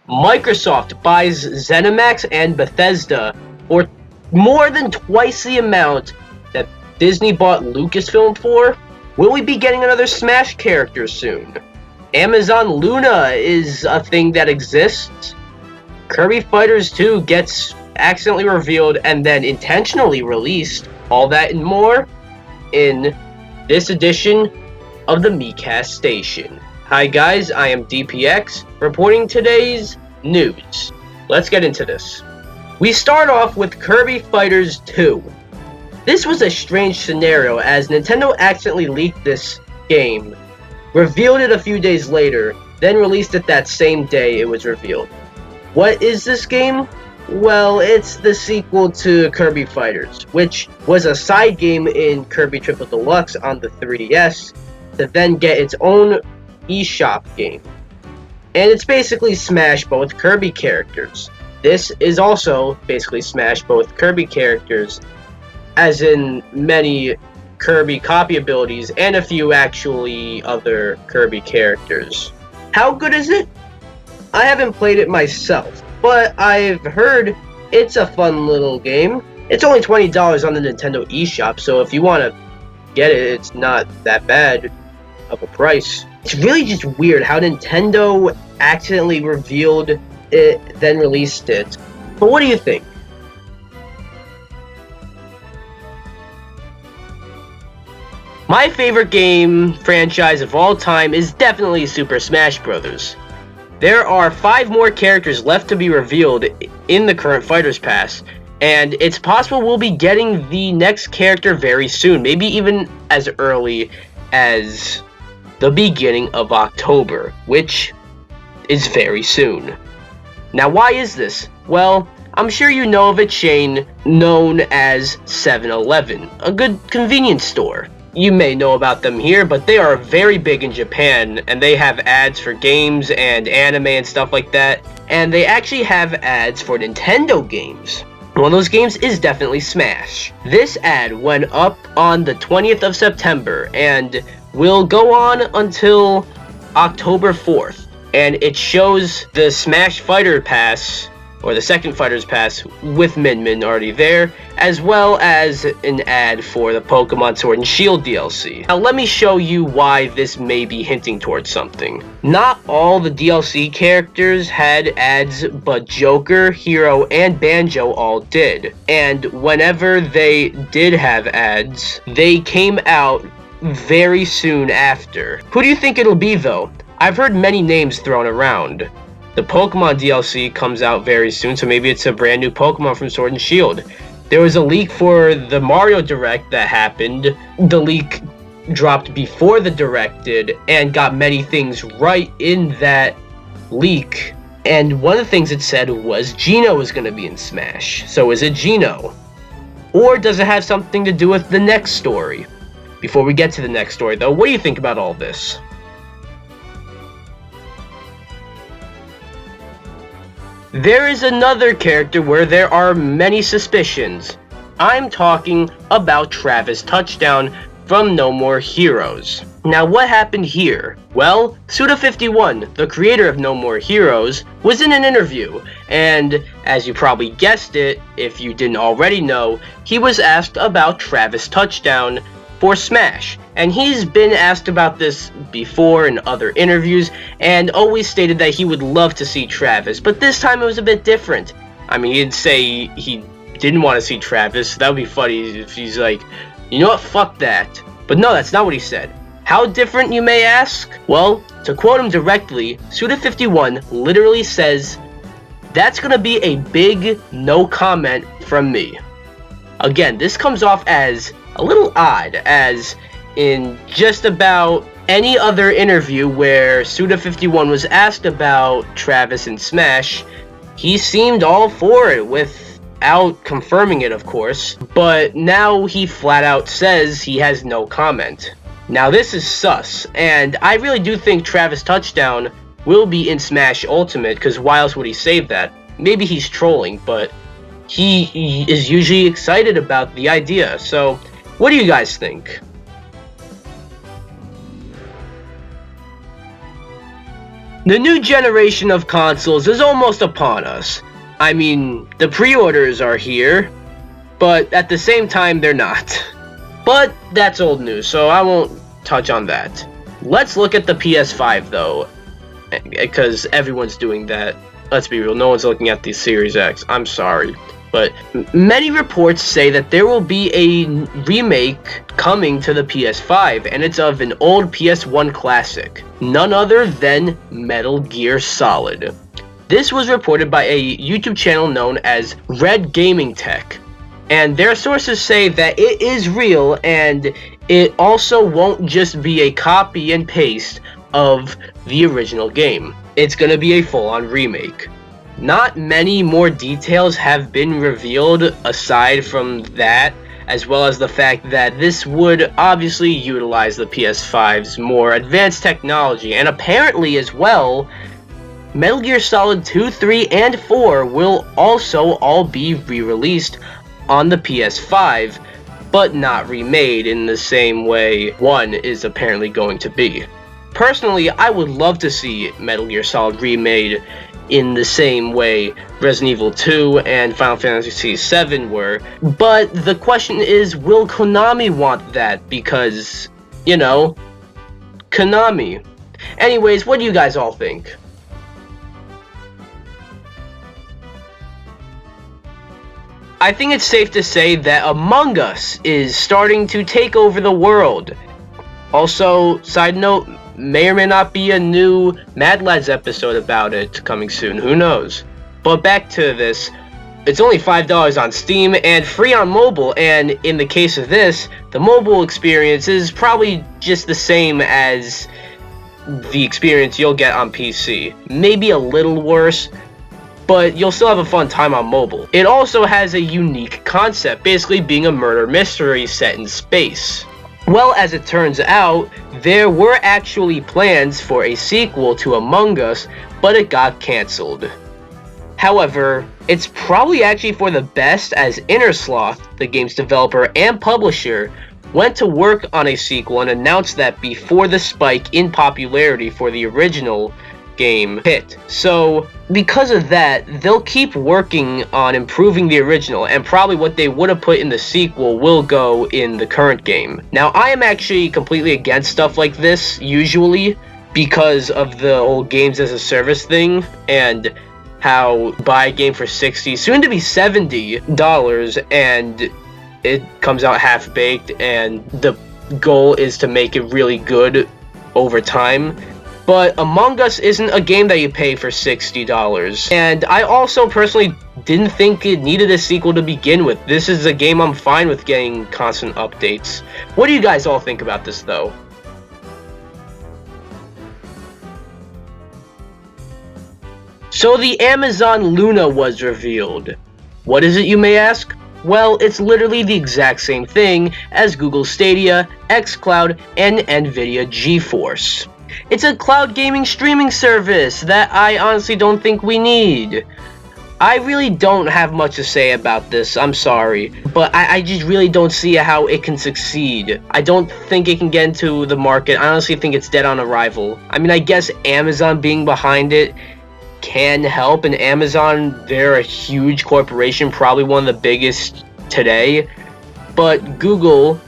Microsoft buys ZeniMax and Bethesda for more than twice the amount that Disney bought Lucasfilm for. Will we be getting another Smash character soon? Amazon Luna is a thing that exists. Kirby Fighters 2 gets accidentally revealed and then intentionally released. All that and more in this edition of the Miikcast station. Hi guys, I am DPX, reporting today's news. Let's get into this. We start off with Kirby Fighters 2. This was a strange scenario as Nintendo accidentally leaked this game, revealed it a few days later, then released it that same day it was revealed. What is this game? Well, it's the sequel to Kirby Fighters, which was a side game in Kirby Triple Deluxe on the 3DS to then get its own eShop game. And it's basically Smash but with Kirby characters. This is also basically Smash but with Kirby characters, as in many Kirby copy abilities and a few actually other Kirby characters. How good is it? I haven't played it myself, but I've heard it's a fun little game. It's only $20 on the Nintendo eShop, so if you want to get it, it's not that bad of a price. It's really just weird how Nintendo accidentally revealed it, then released it. But what do you think? My favorite game franchise of all time is definitely Super Smash Bros. There are 5 more characters left to be revealed in the current Fighters Pass, and it's possible we'll be getting the next character very soon, maybe even as early as the beginning of October, which is very soon. Now, why is this? Well, I'm sure you know of a chain known as 7-Eleven, a good convenience store. You may know about them here, but they are very big in Japan, and they have ads for games and anime and stuff like that, and they actually have ads for Nintendo games. One of those games is definitely Smash. This ad went up on the 20th of September, and will go on until October 4th, and it shows the Smash Fighter Pass, or the second Fighters Pass, with Min Min already there, as well as an ad for the Pokemon Sword and Shield DLC. Now let me show you why this may be hinting towards something. Not all the DLC characters had ads, but Joker, Hero, and Banjo all did. And whenever they did have ads, they came out very soon after. Who do you think it'll be though? I've heard many names thrown around. The Pokemon DLC comes out very soon, so maybe it's a brand new Pokemon from Sword and Shield. There was a leak for the Mario Direct that happened. The leak dropped before the Direct did, and got many things right in that leak. And one of the things it said was Geno was going to be in Smash. So is it Geno? Or does it have something to do with the next story? Before we get to the next story though, what do you think about all this? There is another character where there are many suspicions. I'm talking about Travis Touchdown from No More Heroes. Now what happened here? Well, Suda51, the creator of No More Heroes, was in an interview, and as you probably guessed it, if you didn't already know, he was asked about Travis Touchdown for Smash, and he's been asked about this before in other interviews, and always stated that he would love to see Travis, but this time it was a bit different. I mean, he'd say he didn't want to see Travis. That would be funny if he's like, you know what, fuck that. But no, that's not what he said. How different, you may ask? Well, to quote him directly, Suda51 literally says, "That's gonna be a big no comment from me." Again, this comes off as a little odd, as in just about any other interview where Suda51 was asked about Travis and Smash, he seemed all for it without confirming it, of course, but now he flat out says he has no comment. Now this is sus, and I really do think Travis Touchdown will be in Smash Ultimate, because why else would he save that? Maybe he's trolling, but he is usually excited about the idea, so what do you guys think? The new generation of consoles is almost upon us. I mean, the pre-orders are here, but at the same time, they're not. But that's old news, so I won't touch on that. Let's look at the PS5, though, because everyone's doing that. Let's be real, no one's looking at the Series X. I'm sorry. But many reports say that there will be a remake coming to the PS5, and it's of an old PS1 classic, none other than Metal Gear Solid. This was reported by a YouTube channel known as Red Gaming Tech, and their sources say that it is real, and it also won't just be a copy and paste of the original game. It's gonna be a full-on remake. Not many more details have been revealed aside from that, as well as the fact that this would obviously utilize the PS5's more advanced technology, and apparently as well, Metal Gear Solid 2, 3, and 4 will also all be re-released on the PS5, but not remade in the same way 1 is apparently going to be. Personally, I would love to see Metal Gear Solid remade in the same way Resident Evil 2 and Final Fantasy VII were, but the question is, will Konami want that? Because, you know, Konami. Anyways, what do you guys all think? I think it's safe to say that Among Us is starting to take over the world. Also, side note, may or may not be a new Mad Lads episode about it coming soon, who knows. But back to this, it's only $5 on Steam and free on mobile, and in the case of this, the mobile experience is probably just the same as the experience you'll get on PC. Maybe a little worse, but you'll still have a fun time on mobile. It also has a unique concept, basically being a murder mystery set in space. Well, as it turns out, there were actually plans for a sequel to Among Us, but it got cancelled. However, it's probably actually for the best, as Innersloth, the game's developer and publisher, went to work on a sequel and announced that before the spike in popularity for the original game hit. So, because of that, they'll keep working on improving the original, and probably what they would have put in the sequel will go in the current game. Now, I am actually completely against stuff like this, usually, because of the whole games as a service thing, and how buy a game for $60, soon to be $70, and it comes out half-baked, and the goal is to make it really good over time. But Among Us isn't a game that you pay for $60. And I also personally didn't think it needed a sequel to begin with. This is a game I'm fine with getting constant updates. What do you guys all think about this, though? So the Amazon Luna was revealed. What is it, you may ask? Well, it's literally the exact same thing as Google Stadia, xCloud, and Nvidia GeForce. It's a cloud gaming streaming service that I honestly don't think we need. I really don't have much to say about this, I'm sorry, but I just really don't see how it can succeed. I don't think it can get into the market. I honestly think it's dead on arrival. I mean, I guess Amazon being behind it can help, and Amazon, they're a huge corporation, probably one of the biggest today, but Google,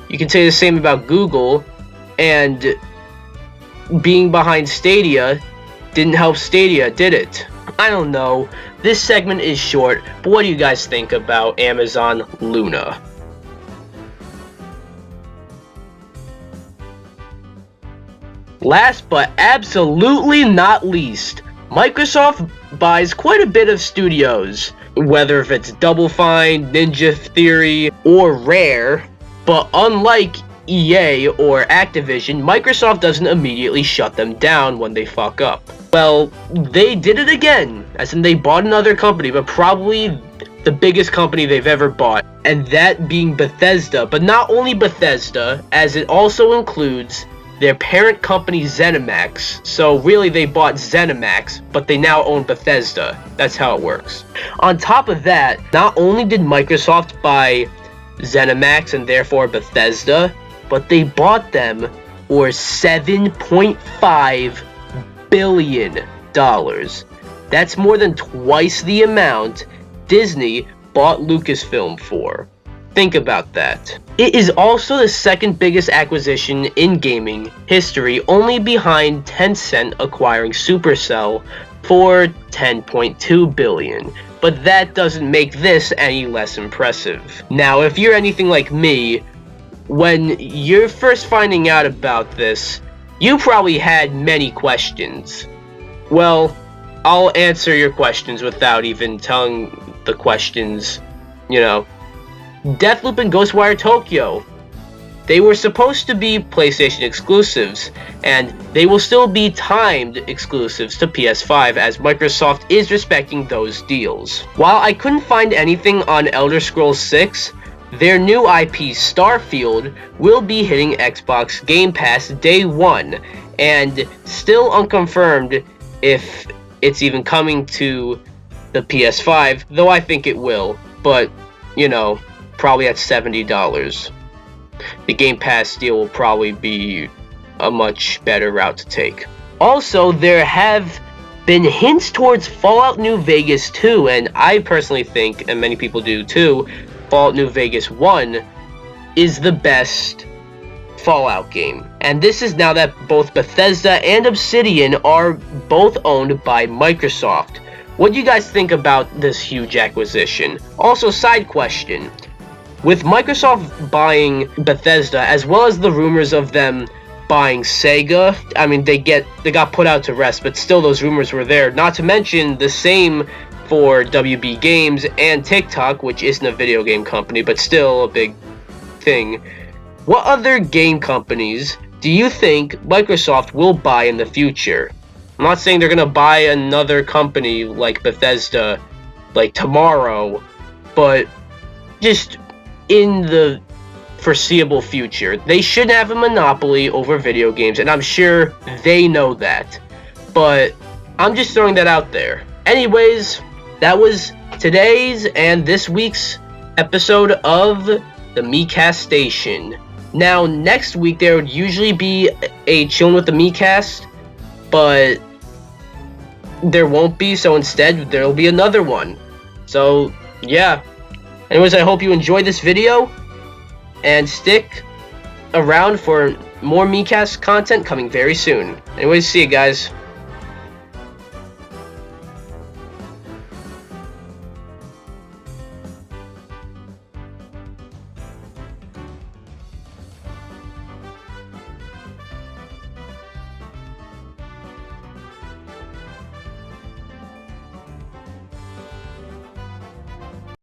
you can say the same about Google, and being behind Stadia didn't help Stadia, did it? I don't know. This segment is short, but what do you guys think about Amazon Luna? Last but absolutely not least, Microsoft buys quite a bit of studios, whether if it's Double Fine, Ninja Theory, or Rare, but unlike EA or Activision, Microsoft doesn't immediately shut them down when they fuck up. Well, they did it again, as in they bought another company, but probably the biggest company they've ever bought, and that being Bethesda. But not only Bethesda, as it also includes their parent company ZeniMax. So really they bought ZeniMax, but they now own Bethesda. That's how it works. On top of that, not only did Microsoft buy ZeniMax and therefore Bethesda, but they bought them for $7.5 billion. That's more than twice the amount Disney bought Lucasfilm for. Think about that. It is also the second biggest acquisition in gaming history, only behind Tencent acquiring Supercell for $10.2 billion. But that doesn't make this any less impressive. Now, if you're anything like me, when you're first finding out about this, you probably had many questions. Well, I'll answer your questions without even telling the questions, Deathloop and Ghostwire Tokyo. They were supposed to be PlayStation exclusives, and they will still be timed exclusives to PS5 as Microsoft is respecting those deals. While I couldn't find anything on Elder Scrolls 6, their new IP Starfield will be hitting Xbox Game Pass day one, and still unconfirmed if it's even coming to the PS5, though I think it will, but, probably at $70. The Game Pass deal will probably be a much better route to take. Also, there have been hints towards Fallout New Vegas 2, and I personally think, and many people do too, Fallout New Vegas 1 is the best Fallout game. And this is now that both Bethesda and Obsidian are both owned by Microsoft. What do you guys think about this huge acquisition? Also, side question. With Microsoft buying Bethesda, as well as the rumors of them buying Sega, I mean, they got put out to rest, but still those rumors were there. Not to mention the same for WB Games and TikTok, which isn't a video game company, but still a big thing. What other game companies do you think Microsoft will buy in the future? I'm not saying they're going to buy another company like Bethesda, like tomorrow, but just in the foreseeable future. They shouldn't have a monopoly over video games, and I'm sure they know that. But I'm just throwing that out there. Anyways, that was today's and this week's episode of the Miikcast Station. Now, next week there would usually be a Chillin' with the Miikcast, but there won't be, so instead there'll be another one. So, yeah. Anyways, I hope you enjoyed this video, and stick around for more Miikcast content coming very soon. Anyways, see you guys.